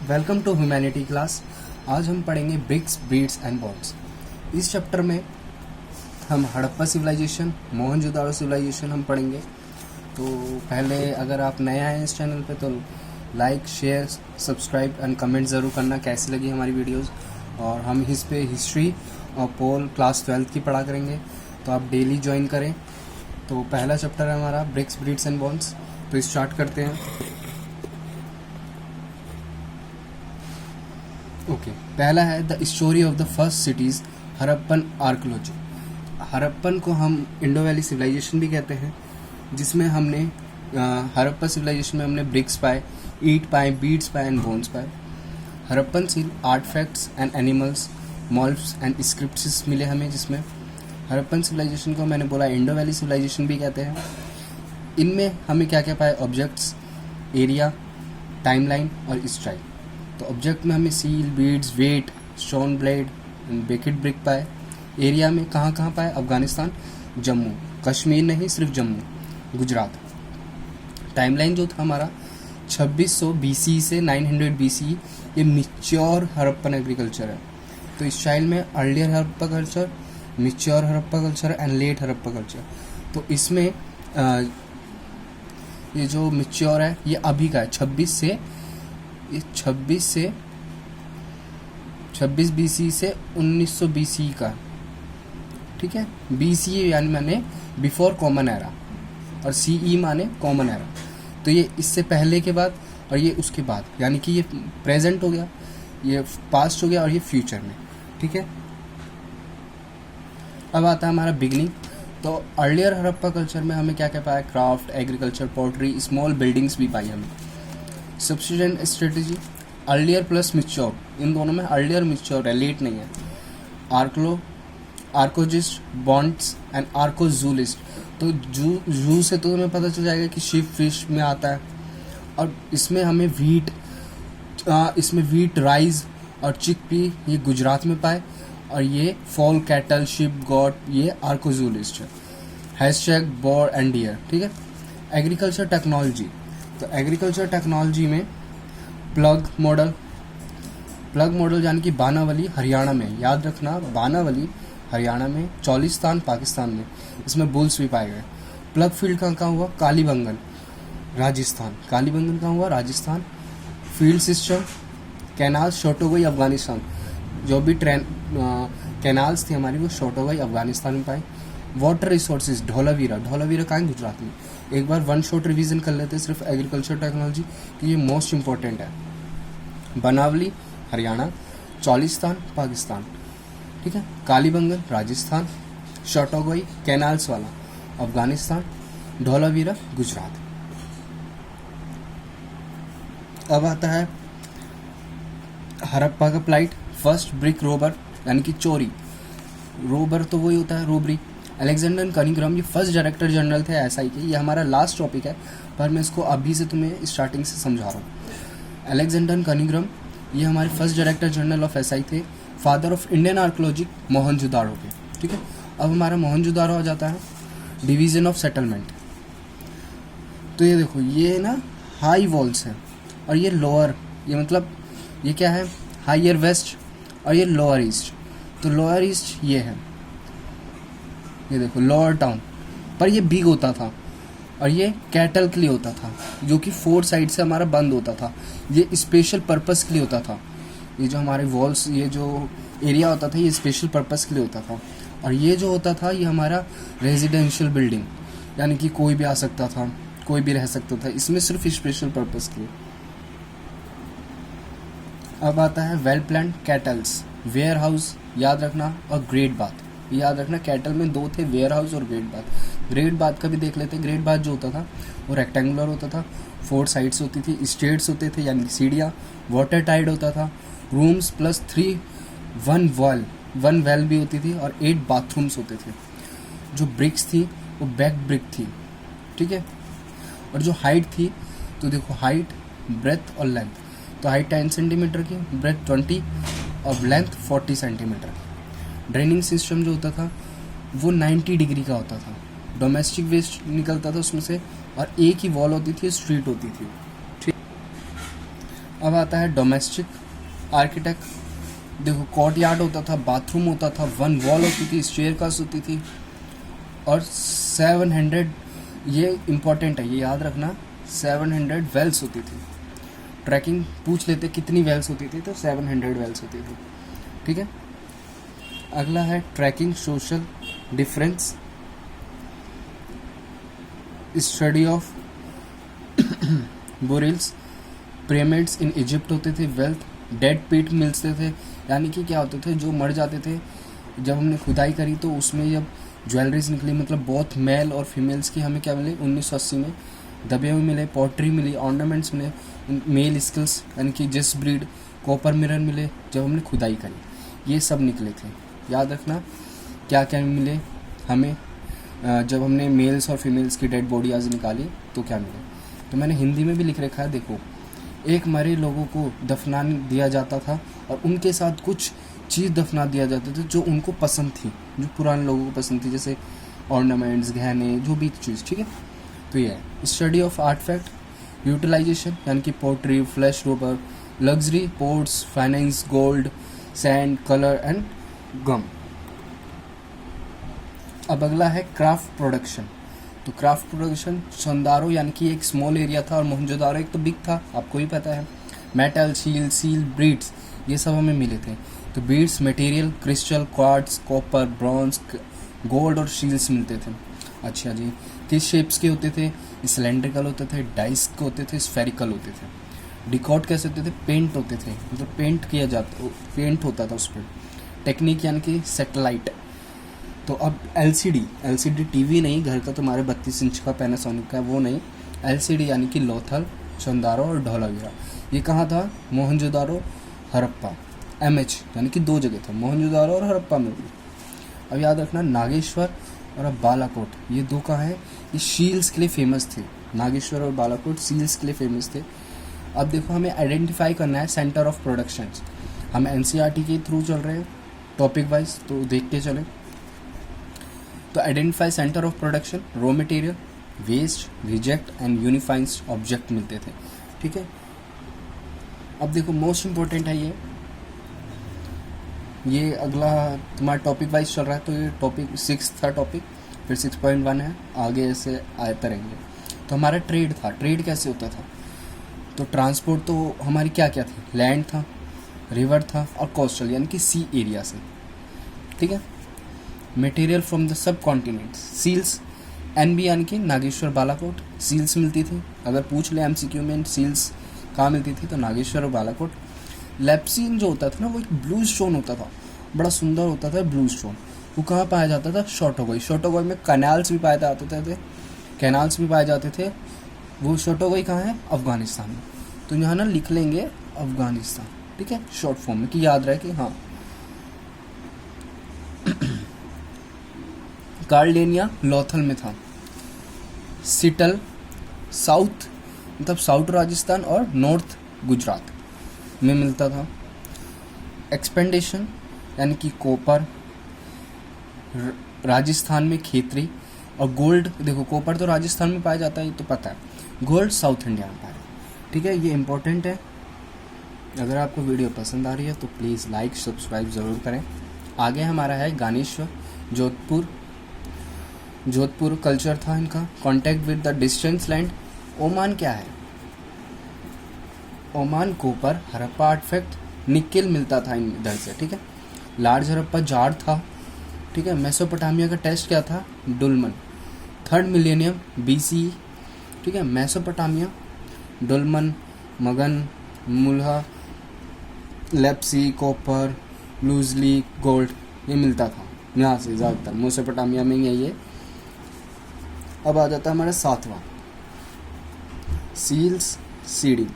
Welcome to humanity class. आज हम पढ़ेंगे ब्रिक्स, ब्रीड्स एंड बॉन्ड्स। इस चैप्टर में हम हड़प्पा सिविलाइजेशन, मोहनजोदाड़ो सिविलाइजेशन हम पढ़ेंगे। तो पहले अगर आप नए आए हैं इस चैनल पे तो like, share, subscribe and comment ज़रूर करना कैसी लगी हमारी वीडियोस। और हम इस पे हिस्ट्री और पोल क्लास 12 की पढ़ा करेंगे, तो आप डेली ज्वाइन करें। तो पहला चैप्टर है हमारा ब्रिक्स, ब्रीड्स एंड बॉन्ड्स। तो स्टार्ट करते हैं। ओके, पहला है the story of the first cities, Harappan archaeology. Harappan को हम इंडो वैली सिविलाइजेशन भी कहते हैं, जिसमें हमने हड़प्पा सिविलाइजेशन में हमने ब्रिक्स पाए, ईट पाए, बीड्स पाए एंड बोन्स पाए। Harappan seal artefacts and animals, motifs and scripts मिले हमें, जिसमें हड़प्पन सिविलाइजेशन को मैंने बोला इंडो वैली सिविलाइजेशन भी कहते हैं। इनमें हमें क्या क्या पाए? ऑब्जेक्ट्स, एरिया, टाइमलाइन और स्ट्राइक। तो ऑब्जेक्ट में हमें seal, beads, weight, stone blade, बेकेट ब्रिक पाए। एरिया में कहाँ कहाँ पाए? अफगानिस्तान, जम्मू, कश्मीर नहीं, सिर्फ जम्मू, गुजरात। टाइमलाइन जो था हमारा 2600 BC से 900 BC, ये मिच्योर हड़प्पन एग्रीकल्चर है। तो इस स्टाइल में earlier Harappa culture, mature Harappa culture and let Harappa culture. तो इसमें ये जो मिच्योर है ये अभी का है, 26 BC से 1900 BC का, ठीक है। BC यानी माने बिफोर कॉमन एरा और CE माने कॉमन एरा। तो ये इससे पहले के बाद और ये उसके बाद, यानी कि ये प्रेजेंट हो गया, ये पास्ट हो गया और ये फ्यूचर में, ठीक है। अब आता है हमारा बिगनिंग। तो अर्लियर हड़प्पा कल्चर में हमें क्या क्या पाया? Craft, agriculture, poultry, small buildings भी पाई हमें। सब्सिडेंट स्ट्रेटजी, अर्लियर प्लस मिच्योर, इन दोनों में अर्लियर मिच्योर है, लेट नहीं है। आर्कोजिस्ट, बॉन्ड्स एंड आर्कोजूलिस्ट। तो जू से तो हमें पता चल जाएगा कि शिप फिश में आता है। और इसमें हमें वीट, राइस और चिकपी ये गुजरात में पाए। और ये फॉल, कैटल, शिप, गॉट, ये आर्कोजूलिस्ट है। हैशटैग बोर एंड डियर, ठीक है। एग्रीकल्चर टेक्नोलॉजी, तो एग्रीकल्चर टेक्नोलॉजी में प्लग मॉडल यानी कि बानावली हरियाणा में, याद रखना, बानावली हरियाणा में, चौलिस्तान पाकिस्तान में, इसमें बुल्स भी पाए गए। प्लग फील्ड कहाँ हुआ? कालीबंगन, राजस्थान। कालीबंगन कहाँ हुआ? Rajasthan. Field system, canal, Shortugai, Afghanistan. जो भी कैनाल्स थी हमारी वो शोटोगई अफगानिस्तान में पाई। वाटर रिसोर्सेज, धौलावीरा कहाँ है? गुजरात में। एक बार वन शॉट रिवीजन कर लेते हैं सिर्फ एग्रीकल्चर टेक्नोलॉजी कि ये मोस्ट इंपॉर्टेंट है। बनावली हरियाणा, चौलिस्तान पाकिस्तान, ठीक है। कालीबंगन राजस्थान, शोटोगई कैनाल्स वाला अफगानिस्तान, धौलावीरा गुजरात। अब आता है हड़प्पा का प्लाइट। फर्स्ट ब्रिक रोबर यानी कि चोरी, रोबर तो वही होता है, रोबरी। अलेक्जेंडर कनिंघम ये फर्स्ट डायरेक्टर जनरल थे SI के। ये हमारा लास्ट टॉपिक है पर मैं इसको अभी से तुम्हें स्टार्टिंग से समझा रहा हूँ। अलेक्जेंडर कनिंघम ये हमारे first director general of SI थे, father of Indian archaeology Mohenjodaro के, ठीक है। अब हमारा मोहनजोदाड़ो आ जाता है डिवीजन ऑफ सेटलमेंट। तो ये देखो, ये ना हाई वॉल्स है और ये लोअर, ये मतलब ये क्या है? हायर वेस्ट और ये लोअर ईस्ट। तो लोअर ईस्ट ये है, ये देखो लोअर टाउन, पर ये बिग होता था और ये कैटल के लिए होता था, जो कि 4 साइड से हमारा बंद होता था। ये स्पेशल पर्पस के लिए होता था। ये जो हमारे वॉल्स, ये जो एरिया होता था, ये स्पेशल पर्पस के लिए होता था। और ये जो होता था ये हमारा रेजिडेंशियल बिल्डिंग, यानी कि कोई भी आ सकता था, कोई भी रह सकता था इसमें, सिर्फ स्पेशल पर्पस के लिए। अब आता है well planned cattles, warehouse, याद रखना, और ग्रेट बाथ, याद रखना। कैटल में 2 थे, वेयर हाउस और ग्रेट बाथ। ग्रेट बाथ का भी देख लेते हैं। ग्रेट बाथ जो होता था वो रेक्टेंगुलर होता था, 4 साइड्स होती थी, स्टेट्स होते थे यानी कि सीढ़ियाँ, वाटर टाइड होता था, रूम्स प्लस 1 वेल भी होती थी और 8 बाथरूम्स होते थे। जो ब्रिक्स थी वो बैक ब्रिक थी, ठीक है। और जो हाइट थी, तो देखो हाइट, ब्रेथ और लेंथ। तो हाइट 10 सेंटीमीटर की, ब्रेथ 20 और लेंथ 40 सेंटीमीटर। ड्रेनिंग सिस्टम जो होता था वो 90 डिग्री का होता था। डोमेस्टिक वेस्ट निकलता था उसमें से और एक ही वॉल होती थी, स्ट्रीट होती थी, ठीक। अब आता है डोमेस्टिक आर्किटेक्ट। देखो कोर्ट यार्ड होता था, बाथरूम होता था, 1 वॉल होती थी, स्टेयर कास्ट होती थी और 700, ये इम्पोर्टेंट है, ये याद रखना, 700 वेल्स होती थी। ट्रैकिंग पूछ लेते कितनी वेल्स होती थी, तो 700 वेल्स होती थी। ठीक है, अगला है tracking social difference, study of burials, pyramids in Egypt होते थे, वेल्थ, डेड पीट मिलते थे, यानी कि क्या होते थे, जो मर जाते थे, जब हमने खुदाई करी तो उसमें जब ज्वेलरीज निकली, मतलब बहुत मेल और फीमेल्स की हमें क्या मिले 1980 में दबे हुए मिले, पॉटरी मिली, ऑर्नामेंट्स मिले, मेल स्किल्स यानी कि जिस ब्रीड, कॉपर मिरर मिले जब हमने खुदाई करी, ये सब निकले थे। याद रखना क्या क्या मिले हमें जब हमने मेल्स और फीमेल्स की डेड बॉडी आज निकाली तो क्या मिले। तो मैंने हिंदी में भी लिख रखा है, देखो, एक मरे लोगों को दफना दिया जाता था और उनके साथ कुछ चीज़ दफना दिया जाता था जो उनको पसंद थी, जो पुराने लोगों को पसंद थी, जैसे ऑर्नामेंट्स, गहने, जो भी चीज़। ठीक है, तो ये है स्टडी ऑफ आर्टिफैक्ट यूटिलाइजेशन, यानी कि पोट्री, फ्लैश रोबर, luxury ports, finance, gold, sand, colour and gum. अब अगला है क्राफ्ट प्रोडक्शन। तो क्राफ्ट प्रोडक्शन, चंदारो यानी कि एक स्मॉल एरिया था और मोहनजोदारो एक तो बिग था, आपको ही पता है। मेटल, सील, बीड्स, ये सब हमें मिले थे। तो beads material crystal, quartz, copper, bronze, gold और शील्स मिलते थे। अच्छा जी, किस शेप्स के होते थे? सिलेंड्रिकल होते थे, डाइस के होते थे, स्फेरिकल होते थे। डिकॉट कैसे होते थे? पेंट होते थे, मतलब पेंट होता था उस पर। टेक्निक यानी कि सेटेलाइट। तो अब एलसीडी टीवी नहीं, घर का तुम्हारे 32 इंच का पैनासोनिक का वो नहीं, एलसीडी यानी कि लोथल, चंदारो और धौलावीरा। ये कहाँ था? मोहनजोदारो, हड़प्पा। एमएच यानी कि 2 जगह था, मोहनजोदारो और हड़प्पा में भी। अब याद रखना नागेश्वर और अब बालाकोट, ये 2 कहाँ है? ये शील्स के लिए फेमस थे। नागेश्वर और बालाकोट सील्स के लिए फेमस थे। अब देखो हमें आइडेंटिफाई करना है सेंटर ऑफ प्रोडक्शन। हम एनसीईआरटी के थ्रू चल रहे हैं टॉपिक वाइज, तो देख के चले। तो identify centre of production, raw material, waste, reject and unifying object मिलते थे। ठीक है, अब देखो मोस्ट इम्पोर्टेंट है ये अगला तुम्हारा टॉपिक वाइज चल रहा है, तो ये टॉपिक 6 था टॉपिक, फिर 6.1 है, आगे ऐसे आते रहेंगे। तो हमारा ट्रेड था, ट्रेड कैसे होता था? तो ट्रांसपोर्ट तो हमारी क्या क्या थी? लैंड था, रिवर था और कोस्टल यानी कि सी एरिया से। ठीक है, material from the subcontinents, seals, NB यानी कि नागेश्वर बालाकोट, सील्स मिलती थी। अगर पूछ ले एमसीक्यू में सील्स कहाँ मिलती थी, तो नागेश्वर और बालाकोट। लेप्सिन जो होता था ना, वो एक ब्लू स्टोन होता था, बड़ा सुंदर होता था ब्लू स्टोन। वो कहाँ पाया जाता था? शोटोगोई में कैनाल्स भी पाए जाते थे, कैनाल्स भी पाए जाते थे। वो शोटोगोई कहाँ है? अफगानिस्तान में। तो यहाँ ना लिख लेंगे अफगानिस्तान, ठीक है, शॉर्ट फॉर्म में, कि याद रहे कि हाँ। कार्डेनिया लोथल में था। सिटल साउथ, मतलब साउथ राजस्थान और नॉर्थ गुजरात में मिलता था। एक्सपेंडेशन यानी कि कॉपर, राजस्थान में खेतरी, और गोल्ड, देखो कॉपर तो राजस्थान में पाया जाता है, ये तो पता है। गोल्ड साउथ इंडिया में पाया। ठीक है, ये इंपॉर्टेंट है। अगर आपको वीडियो पसंद आ रही है तो प्लीज़ लाइक सब्सक्राइब ज़रूर करें। आगे हमारा है गानेश्वर, जोधपुर कल्चर था इनका। Contact with the distance land. Oman क्या है? Oman copper, Harappa artefact, nickel मिलता था इधर से। ठीक है, लार्ज हड़प्पा जार था। ठीक है, मेसोपोटामिया का टेस्ट क्या था? डुलमन, 3rd मिलेनियम BCE। ठीक है, मेसोपोटामिया, डुलमन, मगन, मुल्हा, लेप्सी, कॉपर, लूजली, गोल्ड, ये मिलता था यहाँ से ज़्यादातर, मेसोपोटामिया में ही है ये। अब आ जाता है हमारा 7वां, सीलिंग।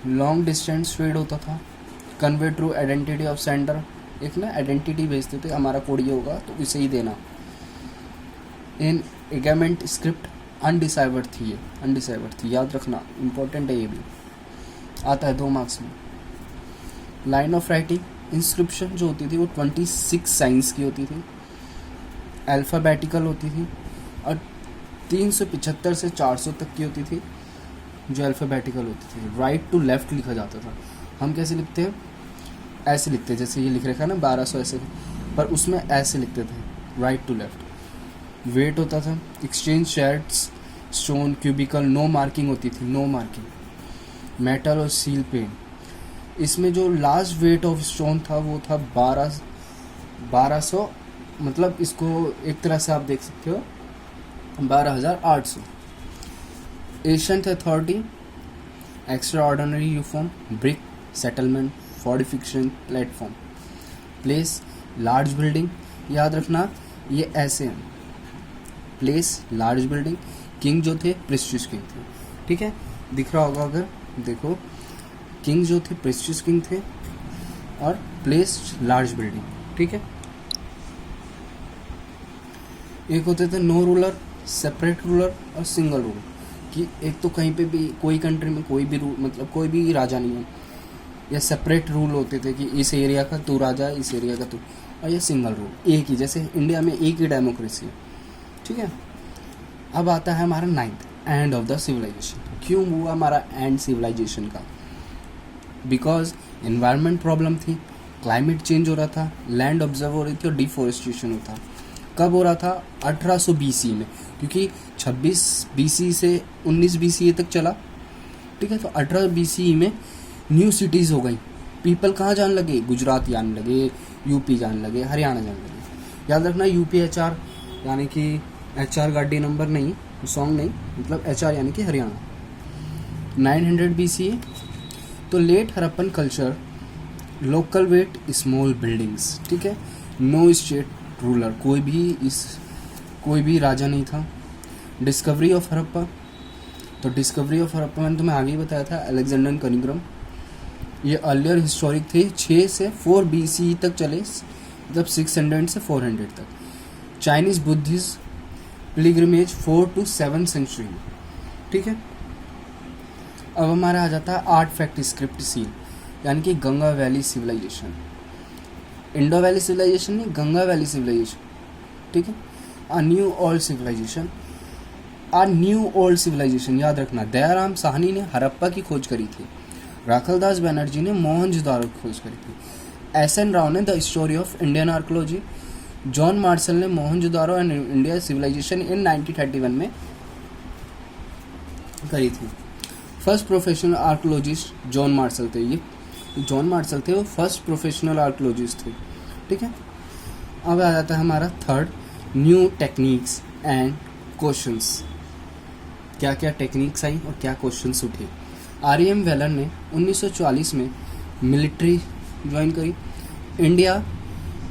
लॉन्ग डिस्टेंस ट्रेड होता था। Convey true identity of sender, एक ना आइडेंटिटी भेजते थे, हमारा कोड ये होगा तो इसे ही देना। इन एगामेंट स्क्रिप्ट अनडिसाइवर्ड थी, ये अनडिसाइवर्ड थी, याद रखना, इंपॉर्टेंट है, ये भी आता है 2 मार्क्स में। लाइन ऑफ राइटिंग, इंस्क्रिप्शन जो होती थी वो 26 साइंस की होती थी, अल्फ़ाबेटिकल होती थी, और 375 से 400 तक की होती थी, जो अल्फ़ाबेटिकल होती थी। राइट टू लेफ़्ट लिखा जाता था। हम कैसे लिखते हैं? ऐसे लिखते हैं, जैसे ये लिख रखा है ना 1200 ऐसे, पर उसमें ऐसे लिखते थे, राइट टू लेफ़्ट। वेट होता था, exchange shares, stone, cubical, no marking होती थी, नो मार्किंग। मेटल और सील पेन। इसमें जो लास्ट वेट ऑफ स्टोन था वो था 1200, मतलब इसको एक तरह से आप देख सकते हो 12,800। Ancient authority, extraordinary uniform, brick, settlement, fortification, platform, place, large building. याद रखना ये ऐसे हैं, प्लेस, लार्ज बिल्डिंग। किंग जो थे प्रेस्टीज किंग थे, ठीक है, दिख रहा होगा अगर देखो, किंग जो थे प्रेस्टीज किंग थे, और प्लेस लार्ज बिल्डिंग, ठीक है। एक होते थे नो रूलर, सेपरेट रूलर और सिंगल रूल, कि एक तो कहीं पे भी कोई कंट्री में कोई भी रूल, मतलब कोई भी राजा नहीं है, या सेपरेट रूल होते थे कि इस एरिया का तू राजा, इस एरिया का तू, और ये सिंगल रूल एक ही, जैसे इंडिया में एक ही डेमोक्रेसी है, ठीक है। अब आता है हमारा 9th, end of the civilisation. क्यों हुआ हमारा एंड सिविलाइजेशन का? बिकॉज एनवायरनमेंट प्रॉब्लम थी, क्लाइमेट चेंज हो रहा था, लैंड ऑब्जर्व हो रही थी और डिफॉरेस्टेशन होता। कब हो रहा था? 1800 BC में, क्योंकि 26 BC से 19 BC तक चला, ठीक है। तो 18 BC में न्यू सिटीज़ हो गई, पीपल कहाँ जाने लगे? गुजरात जाने लगे, यूपी जाने लगे, हरियाणा जाने लगे। याद रखना UPHR यानी कि HR गाड़ी नंबर नहीं, सॉन्ग नहीं, मतलब HR यानी कि हरियाणा। 900 BC, तो late Harappan culture, local weight, small buildings, ठीक है। नो स्टेट रूलर, कोई भी राजा नहीं था। डिस्कवरी ऑफ हरप्पा, तो डिस्कवरी ऑफ हरप्पा मैंने तुम्हें आगे ही बताया था, अलेक्जेंडर कनिग्राम। ये अर्लियर हिस्टोरिक थे, 6 से 4 BC तक चले, मतलब 600 से 400 तक। Chinese Buddhist pilgrimage 4 to 7 century, ठीक है। अब हमारा आ जाता है आर्ट फैक्ट स्क्रिप्ट सील, यानी कि Ganga valley civilisation. Indo valley civilisation नहीं, गंगा वैली सिविलाइजेशन, ठीक है। A new old civilisation, a new old civilisation, याद रखना। दयाराम साहनी ने हरप्पा की खोज करी थी, राखलदास बनर्जी ने मोहनजोदारो की खोज करी थी, SN राव ने the story of Indian archaeology, John Marshall ने मोहनजोदारो एंड इंडिया सिविलाइजेशन इन 1931 में करी थी। First professional archaeologist John Marshall थे, ये जॉन मार्शल थे, वो फर्स्ट प्रोफेशनल आर्कोलॉजिस्ट थे, ठीक है। अब आ जाता है हमारा 3rd, new techniques and questions. क्या क्या टेक्निक्स आई और क्या क्वेश्चंस उठे? REM वेलर ने 1944 में मिलिट्री ज्वाइन करी। इंडिया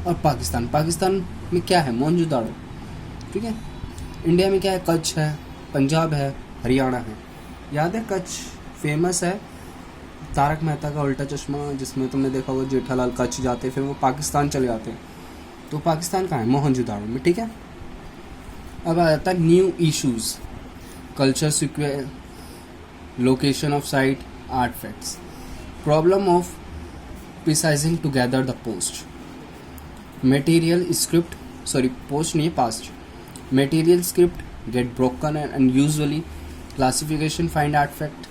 और पाकिस्तान में क्या है? मोहनजोदाड़ो, ठीक है। इंडिया में क्या है? कच्छ है, पंजाब है, हरियाणा है। याद है कच्छ फेमस है, तारक मेहता का उल्टा चश्मा, जिसमें तुमने देखा होगा जेठालाल कच्छ जाते फिर वो पाकिस्तान चले जाते हैं, तो पाकिस्तान कहाँ है? मोहनजोदाड़ो में, ठीक है। अब आ जाता है new issues, culture sequence, location of site, artefacts, problem of piecing together the post, material script, sorry post नहीं past, material script get broken and usually classification find artefact.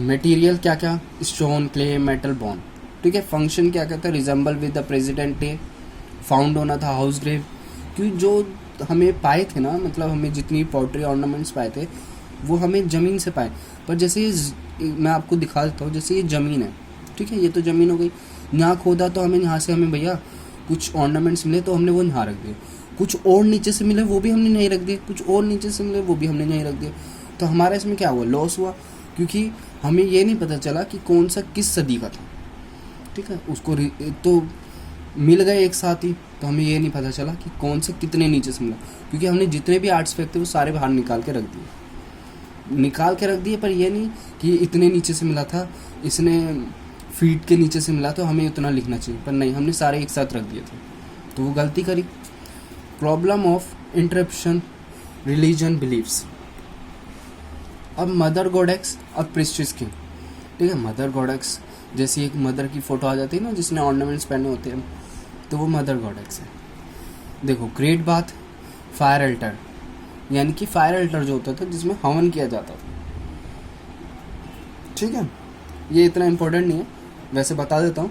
मटेरियल क्या क्या? स्टोन, क्ले, मेटल, बोन, ठीक है। Function क्या कहता है? Resemble with the president day, found होना था हाउस ग्रेव, क्योंकि जो हमें पाए थे ना, मतलब हमें जितनी पॉटरी ऑर्नामेंट्स पाए थे वो हमें ज़मीन से पाए, पर जैसे ये मैं आपको दिखा देता हूँ, जैसे ये ज़मीन है, ठीक है, ये तो ज़मीन हो गई, यहाँ खोदा तो यहाँ से हमें भैया कुछ ऑर्नामेंट्स मिले तो हमने वो यहाँ रख दिए, कुछ और नीचे से मिले वो भी हमने नहीं रख दिए, कुछ और नीचे से मिले वो भी हमने नहीं रख दिए। तो हमारा इसमें क्या हुआ? लॉस हुआ, क्योंकि हमें ये नहीं पता चला कि कौन सा किस सदी का था, ठीक है। उसको तो मिल गए एक साथ ही, तो हमें ये नहीं पता चला कि कौन से कितने नीचे से मिला, क्योंकि हमने जितने भी आर्टिफैक्ट थे वो सारे बाहर निकाल के रख दिए, पर ये नहीं कि इतने नीचे से मिला था, इसने फीट के नीचे से मिला तो हमें उतना लिखना चाहिए, पर नहीं, हमने सारे एक साथ रख दिए थे, तो वो गलती करी। Problem of interruption religion beliefs. अब मदर गॉडेस और प्रिस्टिस किंग, ठीक है। मदर गॉडेस जैसी एक मदर की फोटो आ जाती है ना जिसने ऑर्नामेंट्स पहने होते हैं, तो वो मदर गॉडेस है। देखो ग्रेट बाथ, फायर अल्टर, यानी कि फायर अल्टर जो होता था जिसमें हवन किया जाता था। ठीक है, ये इतना इम्पोर्टेंट नहीं है, वैसे बता देता हूँ।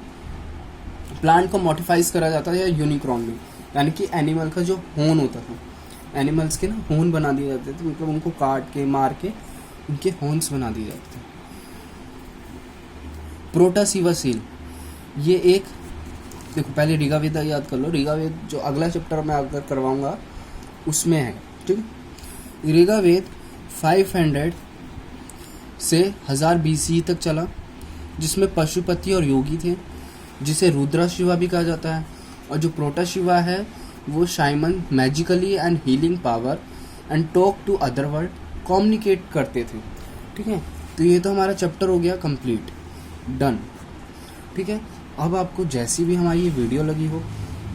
प्लांट को मॉडिफाइज करा जाता था या यूनिक्रॉनली, यानी कि एनिमल का जो होन होता था, एनिमल्स के ना होन बना दिए जाते थे, मतलब उनको काट के मार के उनके होन्स बना दिए जाते थे। प्रोटासिवा सील, ये एक, देखो पहले ऋग्वेद याद कर लो, ऋग्वेद जो अगला चैप्टर मैं अगर करवाऊंगा उसमें है। ठीक है, ऋग्वेद 500 से 1000 BC तक चला, जिसमें पशुपति और योगी थे, जिसे रुद्रा शिवा भी कहा जाता है। और जो प्रोटा शिवा है वो shaman magically and healing power and talk to other world communicate करते थे। ठीक है, तो ये तो हमारा चैप्टर हो गया कंप्लीट, डन। ठीक है, अब आपको जैसी भी हमारी ये वीडियो लगी हो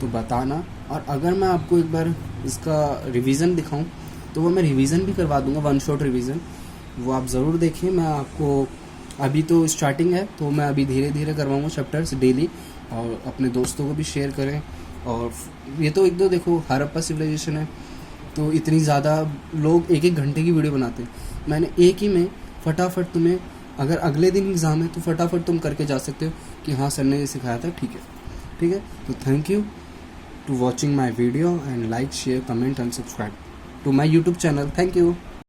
तो बताना, और अगर मैं आपको एक बार इसका रिवीजन दिखाऊं तो वो मैं रिवीजन भी करवा दूंगा, वन शॉट रिवीजन, वो आप ज़रूर देखें। मैं आपको, अभी तो स्टार्टिंग है तो मैं अभी धीरे धीरे करवाऊंगा चैप्टर्स डेली, और अपने दोस्तों को भी शेयर करें। और ये तो एक दो, देखो हड़प्पा सिविलाइजेशन है तो इतनी ज़्यादा लोग 1-1 घंटे की वीडियो बनाते हैं, मैंने एक ही में फटाफट तुम्हें, अगर अगले दिन एग्ज़ाम है तो फटाफट तुम करके जा सकते हो कि हाँ सर ने ये सिखाया था। ठीक है, ठीक है, तो thank you to watching my video and like share comment and subscribe to my YouTube channel. Thank you.